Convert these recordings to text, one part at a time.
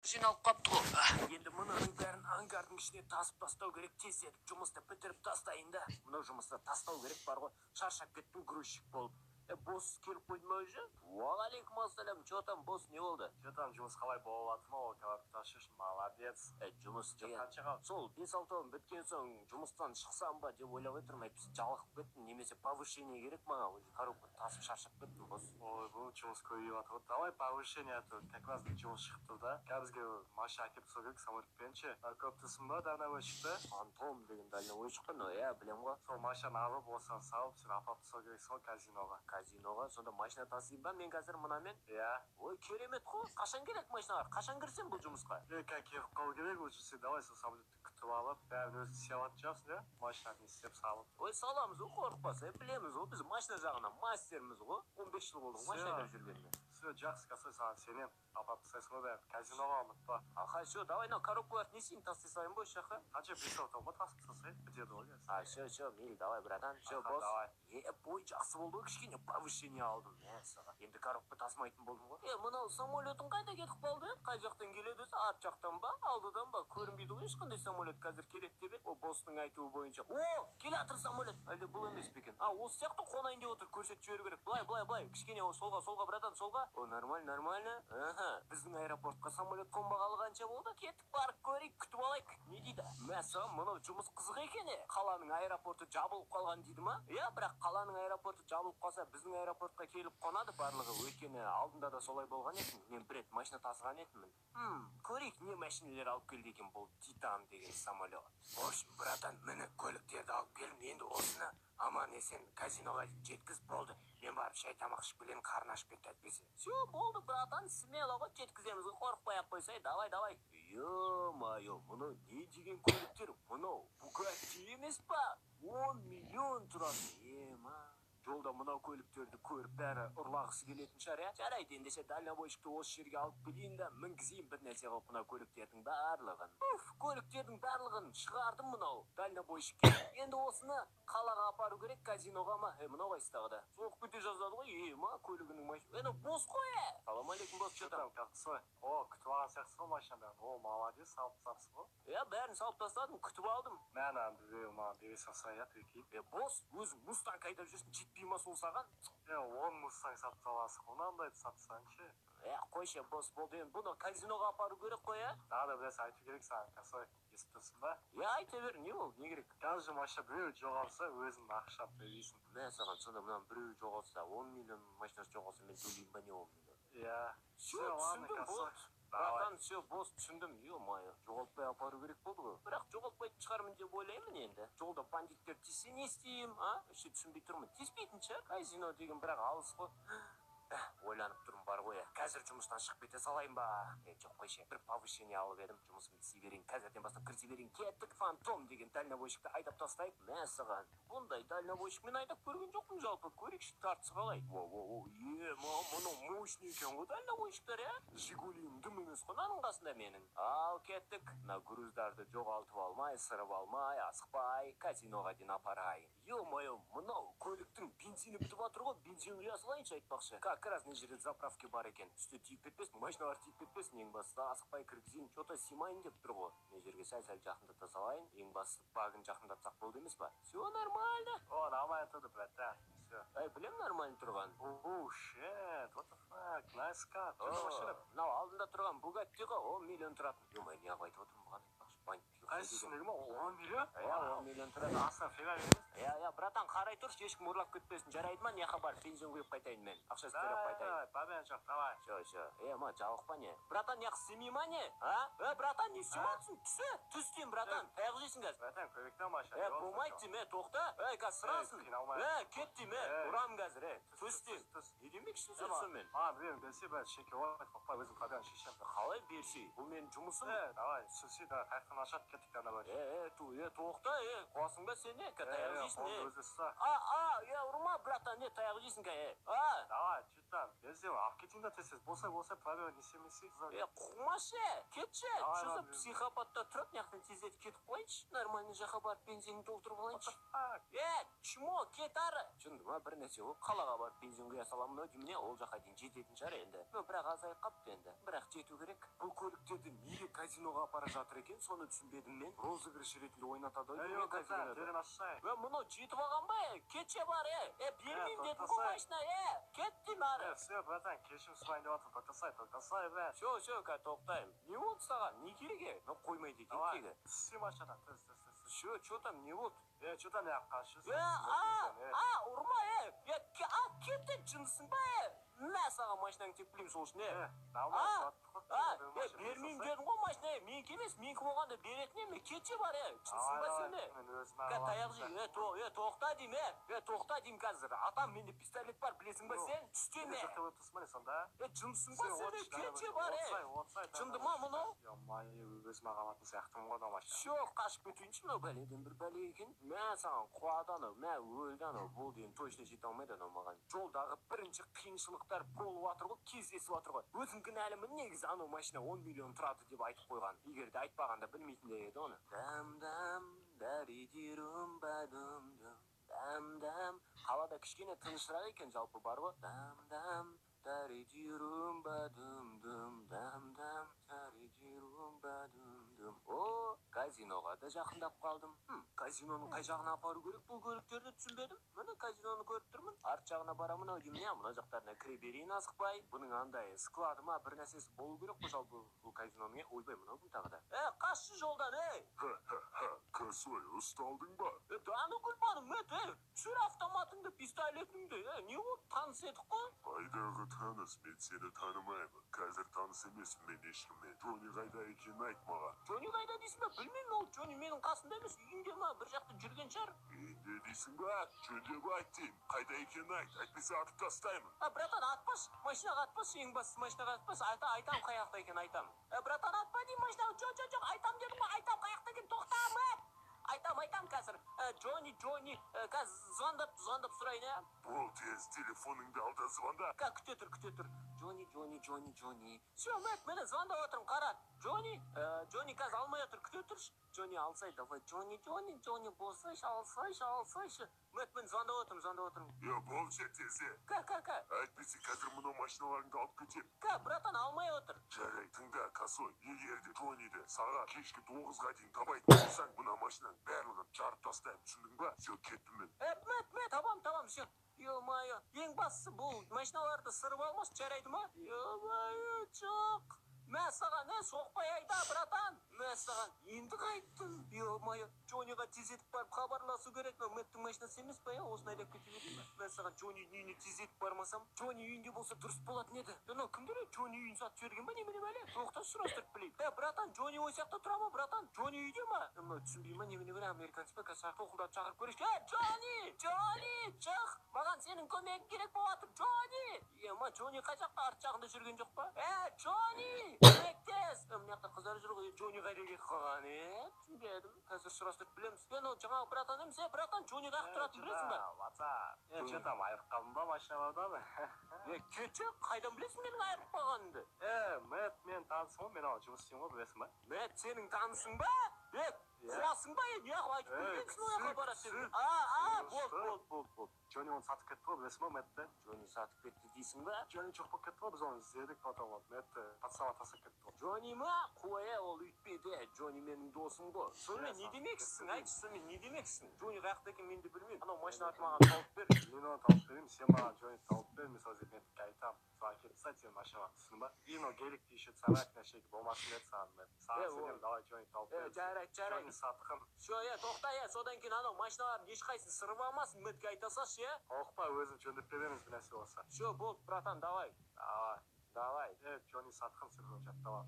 жиналып қапты ғой. Енді мұның бәрін ангардың ішіне тасып тастау керек. Тездетіп жұмысты бітіріп тастайын да. Мынау жұмысты тастау керек бар ғой. Шаршап кеттім грузчик болып. Босс келіп қойды ма уже? Уағалейкум ассалам. Че там, босс, не болды? Че там, жұмыс қалай болып жатыр ма? Ол кәлап ташиш, молодец. Жұмыс деген. Қаншаға? Сол 5-6 біткен соң жұмыстан шықсам ба деп ойлап отырмын. Жалығып кеттім, немесе повышение керек маған. Уже коробка тасып шаршап кеттім, босс. Ой, бұл жұмыс көбейіп жатыр. Давай повышение, как раз жұмыс шықты да. Бізге машина әкеп тастау керек самолетпен ше. Көптісің ба дальнобойщикті? Антон деген дальнобойщик қой, білем ғой. Сол машинаны алып, осыған салып, сен апарып тастау керексің ғой казиноға. Казиноға сонда машина тасиын ба мен қазір мынамен? Иә. Ой, керемет қой. Қашан керек машиналар? Қашан кірсем бұл жұмысқа? Как келіп қалу керек, уже сен давай сол самолетті күтіп алып, бәрін өзі істеп алатын шығарсың, иә? Машинаны істеп салып. Ой, саламыз ғой, қорықпаса, білеміз ғой, біз машина жағынан мастерміз ғой. 15 жыл болды машинада жүргенде. Все, жақсы, косой саған сенем. Апарып тастайсың ғой бәрін. Казиноға ұмытпа. Аха, все, давай на коробкаларды несейін тастай салайын ба осы жаққа? Қанша 5 ма тасып тастайын? Бітеді ғой. Все, мейлі, давай, братан. Все, босс. Бой жақсы болды ғой, кішкене повышение алдым. Енді коробка тасымайтын болдым ғой. Мынау самолетің қайда кетіп қалды? Қай жақтан келеді? Арт жақтан ба? Алдыдан ба? Көрінбейді ғой ешқандай самолет қазір келеді деп еді. О, босстың айтуы бойынша. О, келе жатыр самолет. Әлде бұл емес пе екен? Осы сияқты қонайын деп отыр, көрсетіп жіберу керек. Былай. Кішкене солға, братан, солға. О, нормально. Біздің аэропортқа самолет қонбағалы қанша болды? Кеттік барып көрейік, күтіп алайық. Не дейді? Мәсі, мынау жұмыс қызық екен. Қаланың аэропорты жабылып қалған дейді ма? Иә, бірақ қаланың аэропорты жабылып қалса, біздің аэропортқа келіп қонады барлығы. Өйткені алдында да солай болған екен. Мен бір рет машина тасыған едім. Көрейік не машинелер алып келді екен бұл Титан деген самолет. В общем, братан, міне көліктерді алып келдім. Енді осыны аман есен казиноға жеткіз болды. Мен барып шай тамақ ішіп келейін, қарны ашып кетті әйтпесе. Все, болды, братан, смело ғой, жеткіземіз ғой, қорықпай ақ қойсай. Давай. Ё-моё, мұны не деген көліктер? Мұны Бугатти емес па? 10 миллион тұрады. Жолда мынау көліктерді көріп бәрі ұрлағысы келетін шығар, иә? Жарайды, ендеше дальнобойщикті осы жерге алып келейін да, мінгізейін бір нәрсе қылып мынау көліктердің барлығын. Көліктердің барлығын шығардым мынау дальнобойщикке. Енді осыны қалаға апару керек, казиноға ма? Мынау қайсыстағы да. Соғып кете жаздады ғой, көлігінің машина. Бос қой, Салам алейкум, бос, че там? О, күтіп алған сияқтысың ғой машинада. О, молодец, салып тастапсың ғой. Иә, бәрін салып тастадым, күтіп алдым. Маған бере салсай, бос, өзің мустанг айдап жүрсің, жетпей ма сол саған? 10 мустанг сатып аласың, онандайды сатсаңшы. Қойшы, бос болды, енді бұны казиноға апару керек қой, Тағы да біресе айту керек саған, косой, естіп тұрсың ба? Айта бер, не ол, не керек? Қазір машина біреу жоғалса, өзің ақша төлейсің. Саған сонда мұнан біреу жоғалса, 10 миллион машинасы жоғалса, мен төлеймін ба не 10 миллион? Все, түсіндім, бос. Братан, все, бос, түсіндім, ё-моё, жоғалтпай апару керек болды ғой. Бірақ жоғалтпайтын шығармын деп ойлаймын енді. Жолда бандиттер тисе не істеймін, Еще түсінбей тұрмын. Тиспейтін шығар, казино деген бірақ алыс қой. Ойланып тұрмын бар ғой, қазір жұмыстан шығып кете салайын ба? Жоқ қойшы, бір повышение алып едім, жұмысымды істей берейін, қазірден бастап кірісе берейін. Кеттік, Фантом деген дальнобойщикті айдап тастайық. Мәсіған, бұндай дальнобойщикмен айдап көрген жоқпын жалпы, көрейікші тартысы қалай. Мұны мощный екен ғой дальнобойщиктер, Жигулиім дым емес қонаның қасында менің. Ал кеттік, мына груздарды жоғалтып алмай, сырып алмай, асықпай, казиноға дейін апарайын. Ё-моё, мынау көліктің бензині бітіп жатыр ғой, бензин құя салайыншы айтпақшы. Как раз не жерде заправки бар екен. Үсті тиіп кетпесін, машиналар тиіп кетпесін, ең бастысы асықпай кіргізейін, что-то симайын деп тұр ғой. Не жерге сәл жақындата салайын, ең бастысы багын жақындатсақ болды емес па? Все нормально. О, нормально тұрды, братан. Білем нормально тұрған. О, shit, what the fuck, nice car. Мынау алдында тұрған Бугатти ғой, 10 миллион тұратын. Ё-моё, не айтып отырмын бұған айтпақшы. Қайсысың ма? 10 миллион? 10 миллион тұрады. Астан фига емес? Братан, қарай тұршы, ешкім ұрлап кетпесін. Жарайды ма, не хабар, бензин құйып қайтайын мен. Ақшасы төлеп қайтайын. Бабен жоқ, давай. Жалықпа не? Братан, не қысымей ма не? Братан, не істематсың? Түстен, братан. Таяқ жейсің қазір. Братан, көбектен машина. Болмайды деме, тоқта. Қазір сырасын. Кет деме, ұрам қазір. Түстен. Не демекшін сен сонымен? Біреуін берсе, бәрі шеке олай, тоқпай өзім қабиян шешем. Қалай берсе? Бұл менің жұмысым. Давай, сүрсе, қайықтан ашат кеттік дана бар. Тоқта, қуасың ба сен, таяқ жейсің, ұрма, братан, таяқ жейсің, Давай, чүттан, берсе, ақ кетейін да тесіз, болса, правила несемесе. Құмашы, кетші, шызы психопатта тұрып, неқтен тездетіп кетіп қойыншы, нормальный жаққа барып бензинін толтырып алайыншы. Чмо, кет ары. Шынды ма, бір нәрсе ол, қалаға барып бензин құя саламын, дейміне, ол жаққа дейін жететін шығар енді. Бірақ азайып қапты енді, бірақ жету керек. Бұл көліктерді казиноға апара жатыр екен, соны түсінбедім мен. Розыгрыш ретінде ойнатады. Терін ашсай. Мұны жетіп алған ба? Кетше бар, бермеймін дедім ғой машина, кет деймін ары. Все, братан, кешім сұрайын деп атыр, тоқтасай, бә. Все, тоқтайым. Не болды саған? Не керек? Қоймайды екен тегі. Түсі машадан, түс. Что там, не болды? Что там я қашысың? Ұрма, кетті жынсың ба, мә саған машинаң теп білейм сол үшін, бермеймін дедім ғой машина, менікі емес, менікі болғанда беретін еме, кетші бар, жынсың ба сені? Таяқ жей, тоқта дейм қазір, атам менде пистолет бар, білесің ба сен? Түстеме. Жынсың ба сені, кетші бар, жынды ма мұны? Өзім ағаматын сияқтымын ғой да машина. Шо, қашып кетуінші мынау бәледен бір бәле екен. Мә саған құлады анау, мә өлді анау, бұл дейін точно жете алмайды анау маған. Жолдағы бірінші қиыншылықтар болып атыр ғой, кездесіп атыр ғой. Өзің кінәлімін, негізі анау машина 10 миллион тұрады деп айтып қойған. Егер де айтпағанда білмейтіндер еді оны. Дам-дам, даридирум бадум-дум, дам-дам. Қалада кішкене тынышырақ екен жалпы бар ғой. Дам-дам, даридирум бадум-дум, дам-дам, даридирум бадум-дум. О, казиноға да жақындап қалдым. Казиноның қай жағына апару керек, бұл көліктерді түсінбедім. Міне казиноны көріп тұрмын. Арт жағына барамын ау деймін, мына жақтарына кіре берейін асықпай. Бұның андай склады ма бір нәрсесі болу керек қой жалпы бұл казиноның. Ойбай, мынау кім тағы да? Қашшы жолдан, Косой, ұсталдың ба? Даны күлпаным, түсір автоматыңды, пистолетіңді. Не ол, таныс едік қой? Қайдағы таныс, мен сені танымаймын. Қазір таныс емеспін мен ешкіммен. Джони қайда екенін айт маған. Джони қайда дейсің ба? Білмеймін, ол Джони менің қасында емес, үйінде ма, бір жақты жүрген шығар. Үйінде дейсің ба? Жөндеп айт деймін. Қайда екенін айт, әйтпесе атып тастаймын. Братан, атпас, машинаға атпас, ең бастысы машинаға атпас. Айтам, қай жақта екен айтам. Братан, атпа деймін машинаға. Жоқ, айтам дедім ғой, айтам, қай жақта екен, тоқтамын. Айтам қазір. Джони, қазір звондап сұрайын, Бол тез, телефоныңды ал да звонда. Күте тұр. Джони. Все, мені звондап отырмын, қарат. Джони қазір алмай отыр, күте тұршы. Джони алсай, давай, Джони, болсайшы, алсайшы. Мен звондап отырмын. Бол тезе. Әйтпесе қазір мұны машиналарыңды алып кетем. Братан, алмай отыр. Жарай, тыңда, Косой, егер де Джониді сағат кешкі 9-ға дейін табайтын болсаң, мына машинаның барлығын жарып тастаймын, түсіндің ба? Все, кеттім мен. Табам, все. Ё-майо, ең бастысы бұл машиналарды сырып алмас, жарайды ма? Ё-майо, жоқ. Мә саған, соқпай айда, братан. Мә саған, енді қайттым. Ё-майо, Джониға тездетіп барып хабарласу керек. Мэттің машинасы емес па, осыны айдап кете берейін ба? Мә саған, Джони үйіне тездетіп бармасам, Джони үйінде болса дұрыс болатын еді. Кімдер Джони үйін сатып жіберген ба, немене бәле? Тоқта сұрастырып білейін. Братан, Джони ой сияқты тұра ма, братан? Джони үйде ма? Түсінбей ма, немене бәле, американцы па, қазақ тоқылдап шақырып көрейік. Джони, шық! Маған сенің көмегің керек болады, Джони! Джони қай жақта, арт жағында жүрген жоқ па? Джони! Көмектес! Мынақта қыздар жүр ғой, Джони қайда кетіп қалған, түсінбедім. Қазір сұрастырып білеміз. Жаңағы братан емес, братан, Джони қаяқ тұратын білесің ба? Че там, айырып қалдың ба машиналардан? Кетші, қайдан білесің менің айырып қалғанымды? Мэтт, мен танысым ғой, мен ау жұмыс істеймін ғой, білесің ба? Мэтт, сенің танысың ба? Қуасың ба, неғып айтып көргенсің ояққа барады. Бол. Джони оны сатып кетті ғой, білесің ба, Мэттті? Джони сатып кетті дейсің ба? Джони жоқ болып кетті ғой, біз оны іздедік, потом Мэтт подсава тастап кетті ғой. Джони ма? Қоя, ол үйтпеді. Джони менің досым ғой. Сонымен не демексің? Айтшы, сонымен не демексің? Джони қаяқта екен мен де білмеймін. Анау машина аты маған тауып бер. Мен оны тауып берейін, сен маған Джони тауып бер, мен сол жерден айтамын. Соған келіп тастайды сенің машинаға, түсіндің ба? И но геликті еще сағат нәрсеге болмасын деді саған Мэтт. Саған сенемін, давай Джони тауып бер. Жарайды. Джони сатқын. Тоқта, содан кейін анау машиналардың ешқайсысын сырып алмасын, Мэттке айта салшы, Қорықпа, өзін жөндеп береміз бір нәрсе болса. Все, болды, братан, давай. Джони сатқын сен жат, давай.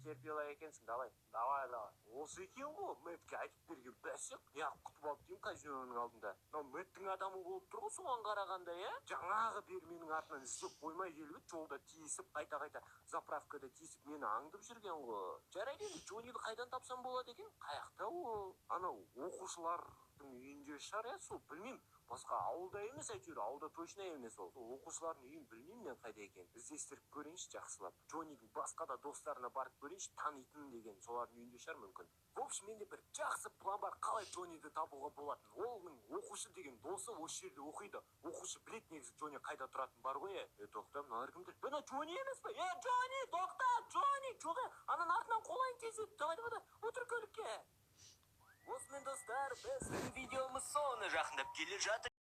Терпелі екенсің, давай. Давай. Осы екен ғой, Мэттке айтып берген бәсік. Күтіп алып деймін казиноның алдында. Мэттің адамы болып тұр ғой соған қарағанда, жаңағы бері менің артынан іздеп қоймай келіп, жолда тиісіп, қайта заправкада тиісіп, мені аңдып жүрген ғой. Жарайды, Джониді қайдан тапсам болады екен? Қаяқта ол? Анау оқушылардың үйінде шығар, сол білмеймін. Басқа ауылда емес, әйтеуір ауылда точно емес ол. Оқушылардың үйін білмеймін мен қайда екен. Іздестіріп көрейінші жақсылап. Джонидің басқа да достарына барып көрейінші, танитын деген солардың үйінде шығар мүмкін. В общем, менде бір жақсы план бар, қалай Джониді табуға болатын. Олның оқушы деген досы осы жерде оқиды. Оқушы білет негізі Джони қайда тұратын бар ғой. Тоқта, мына кімдер? Бұны Джони емес пе? Джони, тоқта, Джони, жоқ, ананың артынан қолайын тез Mayzi, давай, o'tir ko'rikka. Osman do'stlar, bizning videomiz soni yaqinlab kelib жатыр.